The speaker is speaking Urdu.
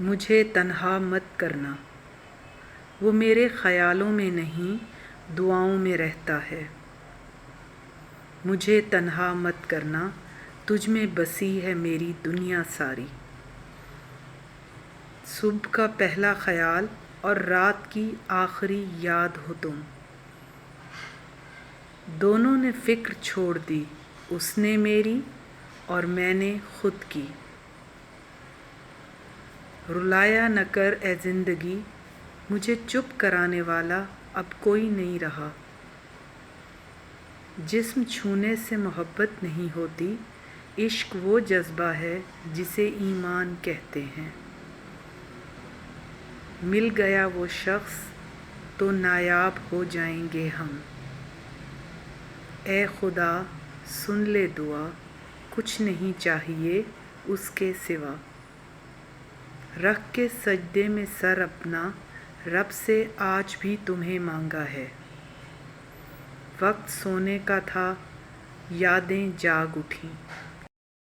مجھے تنہا مت کرنا، وہ میرے خیالوں میں نہیں دعاؤں میں رہتا ہے۔ مجھے تنہا مت کرنا، تجھ میں بسی ہے میری دنیا ساری۔ صبح کا پہلا خیال اور رات کی آخری یاد ہو تم۔ دونوں نے فکر چھوڑ دی، اس نے میری اور میں نے خود کی۔ رلایا نہ کر اے زندگی، مجھے چپ کرانے والا اب کوئی نہیں رہا۔ جسم چھونے سے محبت نہیں ہوتی، عشق وہ جذبہ ہے جسے ایمان کہتے ہیں۔ مل گیا وہ شخص تو نایاب ہو جائیں گے ہم۔ اے خدا سن لے دعا، کچھ نہیں چاہیے اس کے سوا۔ رکھ کے سجدے میں سر اپنا، رب سے آج بھی تمہیں مانگا ہے۔ وقت سونے کا تھا، یادیں جاگ اٹھیں۔